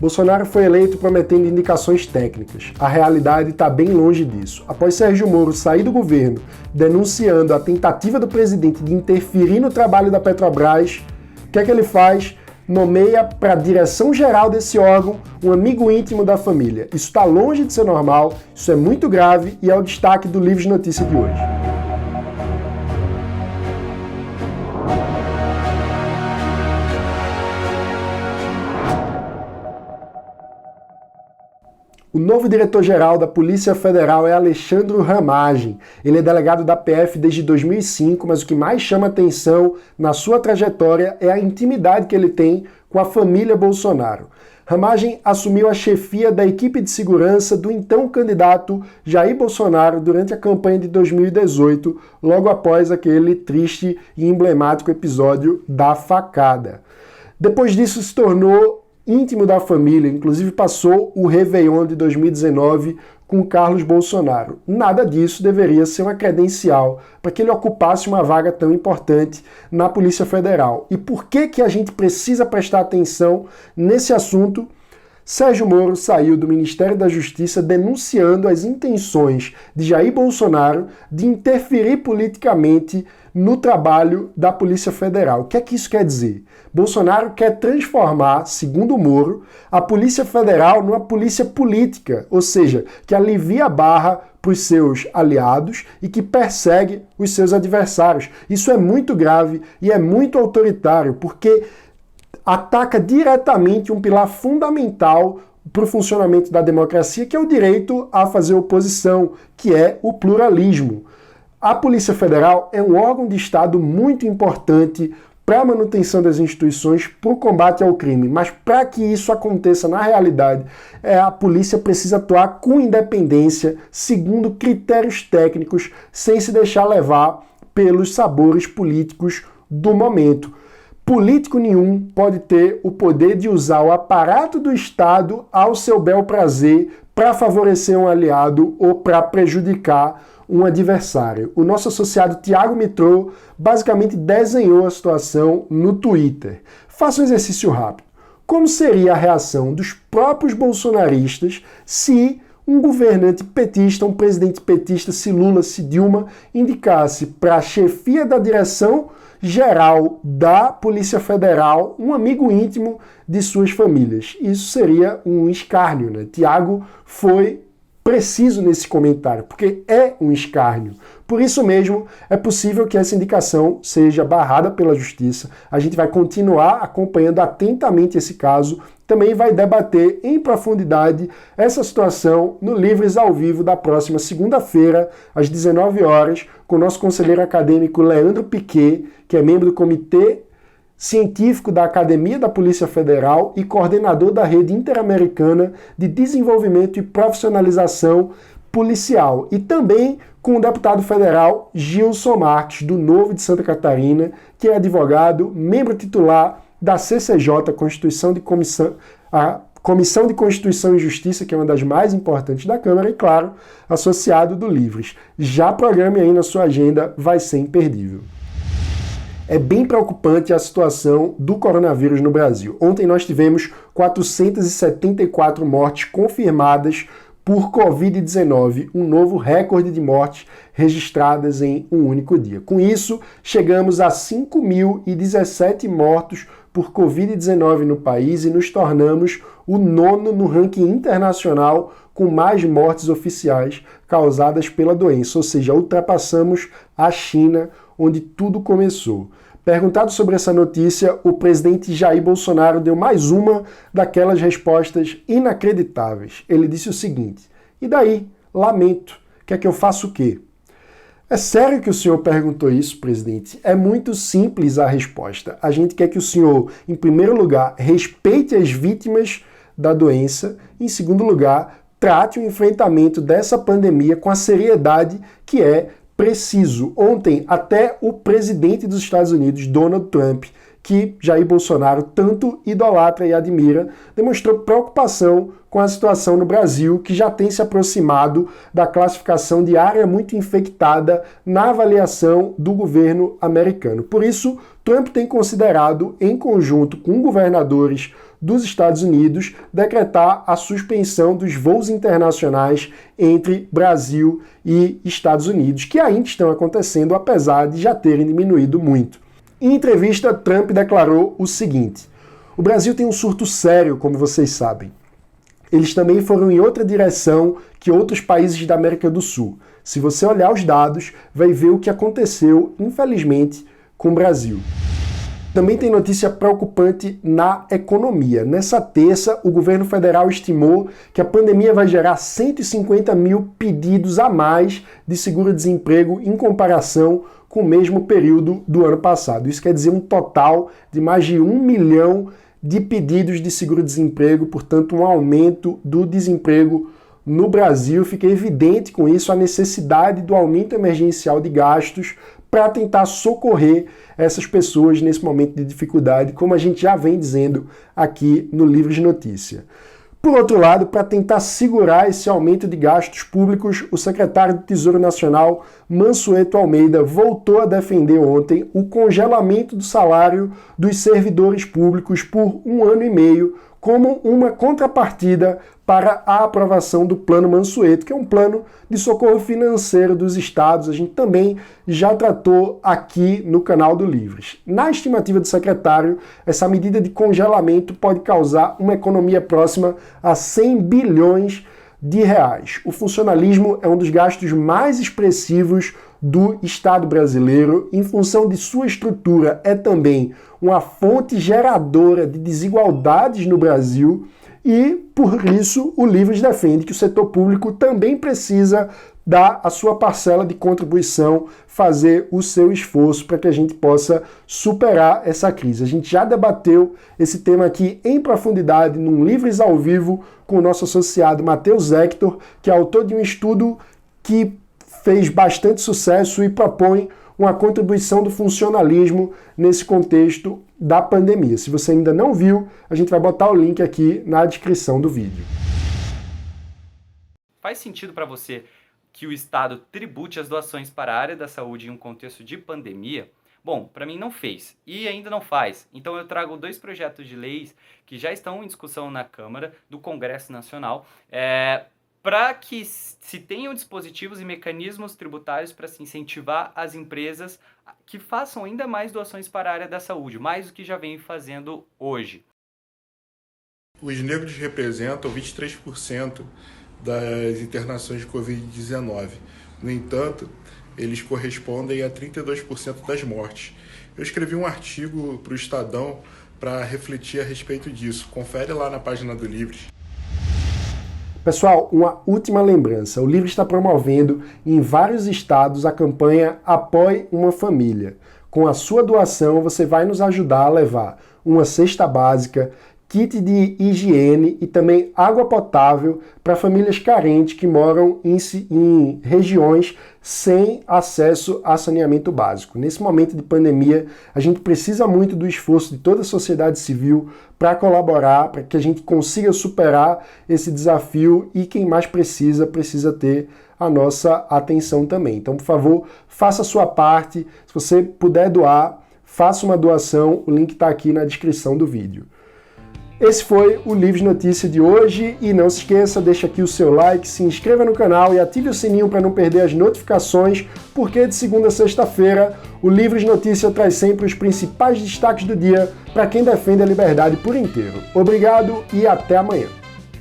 Bolsonaro foi eleito prometendo indicações técnicas. A realidade está bem longe disso. Após Sérgio Moro sair do governo denunciando a tentativa do presidente de interferir no trabalho da Petrobras, o que é que ele faz? Nomeia para a direção geral desse órgão um amigo íntimo da família. Isso está longe de ser normal, isso é muito grave e é o destaque do Livros de Notícia de hoje. O novo diretor-geral da Polícia Federal é Alexandre Ramagem. Ele é delegado da PF desde 2005, mas o que mais chama atenção na sua trajetória é a intimidade que ele tem com a família Bolsonaro. Ramagem assumiu a chefia da equipe de segurança do então candidato Jair Bolsonaro durante a campanha de 2018, logo após aquele triste e emblemático episódio da facada. Depois disso se tornou íntimo da família, inclusive passou o Réveillon de 2019 com Carlos Bolsonaro. Nada disso deveria ser uma credencial para que ele ocupasse uma vaga tão importante na Polícia Federal. E por que a gente precisa prestar atenção nesse assunto? Sérgio Moro saiu do Ministério da Justiça denunciando as intenções de Jair Bolsonaro de interferir politicamente no trabalho da Polícia Federal. O que é que isso quer dizer? Bolsonaro quer transformar, segundo Moro, a Polícia Federal numa polícia política, ou seja, que alivia a barra para os seus aliados e que persegue os seus adversários. Isso é muito grave e é muito autoritário, porque ataca diretamente um pilar fundamental para o funcionamento da democracia, que é o direito a fazer oposição, que é o pluralismo. A Polícia Federal é um órgão de Estado muito importante para a manutenção das instituições, para o combate ao crime. Mas para que isso aconteça na realidade, a polícia precisa atuar com independência, segundo critérios técnicos, sem se deixar levar pelos sabores políticos do momento. Político nenhum pode ter o poder de usar o aparato do Estado ao seu bel prazer para favorecer um aliado ou para prejudicar um adversário. O nosso associado Tiago Mitrô basicamente desenhou a situação no Twitter. Faça um exercício rápido. Como seria a reação dos próprios bolsonaristas se um governante petista, um presidente petista, se Lula, se Dilma, indicasse para a chefia da direção geral da Polícia Federal um amigo íntimo de suas famílias? Isso seria um escárnio, né? Tiago foi preciso nesse comentário, porque é um escárnio. Por isso mesmo, é possível que essa indicação seja barrada pela Justiça. A gente vai continuar acompanhando atentamente esse caso, também vai debater em profundidade essa situação no Livres ao Vivo da próxima segunda-feira, às 19 horas, com o nosso conselheiro acadêmico Leandro Piquet, que é membro do Comitê Científico da Academia da Polícia Federal e coordenador da Rede Interamericana de Desenvolvimento e Profissionalização Policial. E também com o deputado federal Gilson Marques, do Novo de Santa Catarina, que é advogado, membro titular da CCJ, a Comissão de Constituição e Justiça, que é uma das mais importantes da Câmara, e, claro, associado do Livres. Já programe aí na sua agenda, vai ser imperdível. É bem preocupante a situação do coronavírus no Brasil. Ontem nós tivemos 474 mortes confirmadas por Covid-19, um novo recorde de mortes registradas em um único dia. Com isso, chegamos a 5.017 mortos por Covid-19 no país e nos tornamos o 9º no ranking internacional com mais mortes oficiais causadas pela doença, ou seja, ultrapassamos a China, onde tudo começou. Perguntado sobre essa notícia, o presidente Jair Bolsonaro deu mais uma daquelas respostas inacreditáveis. Ele disse o seguinte: e daí? Lamento. Quer que eu faça o quê? É sério que o senhor perguntou isso, presidente? É muito simples a resposta. A gente quer que o senhor, em primeiro lugar, respeite as vítimas da doença, em segundo lugar, trate o enfrentamento dessa pandemia com a seriedade que é preciso. Ontem, até o presidente dos Estados Unidos, Donald Trump, que Jair Bolsonaro tanto idolatra e admira, demonstrou preocupação com a situação no Brasil, que já tem se aproximado da classificação de área muito infectada na avaliação do governo americano. Por isso, Trump tem considerado, em conjunto com governadores dos Estados Unidos decretar a suspensão dos voos internacionais entre Brasil e Estados Unidos, que ainda estão acontecendo, apesar de já terem diminuído muito. Em entrevista, Trump declarou o seguinte: o Brasil tem um surto sério, como vocês sabem. Eles também foram em outra direção que outros países da América do Sul. Se você olhar os dados, vai ver o que aconteceu, infelizmente, com o Brasil. Também tem notícia preocupante na economia. Nessa terça, o governo federal estimou que a pandemia vai gerar 150 mil pedidos a mais de seguro-desemprego em comparação com o mesmo período do ano passado. Isso quer dizer um total de mais de 1 milhão de pedidos de seguro-desemprego, portanto, um aumento do desemprego no Brasil. Fica evidente com isso a necessidade do aumento emergencial de gastos para tentar socorrer essas pessoas nesse momento de dificuldade, como a gente já vem dizendo aqui no Livros de Notícia. Por outro lado, para tentar segurar esse aumento de gastos públicos, o secretário do Tesouro Nacional, Mansueto Almeida, voltou a defender ontem o congelamento do salário dos servidores públicos por 1 ano e meio, como uma contrapartida para a aprovação do Plano Mansueto, que é um plano de socorro financeiro dos estados. A gente também já tratou aqui no canal do Livres. Na estimativa do secretário, essa medida de congelamento pode causar uma economia próxima a 100 bilhões de reais. O funcionalismo é um dos gastos mais expressivos do Estado brasileiro. Em função de sua estrutura, é também uma fonte geradora de desigualdades no Brasil e, por isso, o Livres defende que o setor público também precisa dar a sua parcela de contribuição, fazer o seu esforço para que a gente possa superar essa crise. A gente já debateu esse tema aqui em profundidade num Livres ao Vivo com o nosso associado Matheus Hector, que é autor de um estudo que fez bastante sucesso e propõe uma contribuição do funcionalismo nesse contexto da pandemia. Se você ainda não viu, a gente vai botar o link aqui na descrição do vídeo. Faz sentido para você que o Estado tribute as doações para a área da saúde em um contexto de pandemia? Bom, para mim não fez e ainda não faz. Então eu trago 2 projetos de leis que já estão em discussão na Câmara do Congresso Nacional, para que se tenham dispositivos e mecanismos tributários para se incentivar as empresas que façam ainda mais doações para a área da saúde, mais do que já vem fazendo hoje. Os negros representam 23% das internações de Covid-19. No entanto, eles correspondem a 32% das mortes. Eu escrevi um artigo para o Estadão para refletir a respeito disso. Confere lá na página do Livres. Pessoal, uma última lembrança. O Livre está promovendo em vários estados a campanha Apoie uma Família. Com a sua doação, você vai nos ajudar a levar uma cesta básica, kit de higiene e também água potável para famílias carentes que moram em regiões sem acesso a saneamento básico. Nesse momento de pandemia, a gente precisa muito do esforço de toda a sociedade civil para colaborar, para que a gente consiga superar esse desafio e quem mais precisa ter a nossa atenção também. Então, por favor, faça a sua parte. Se você puder doar, faça uma doação. O link está aqui na descrição do vídeo. Esse foi o Livres Notícia de hoje e não se esqueça, deixa aqui o seu like, se inscreva no canal e ative o sininho para não perder as notificações, porque de segunda a sexta-feira o Livres Notícia traz sempre os principais destaques do dia para quem defende a liberdade por inteiro. Obrigado e até amanhã.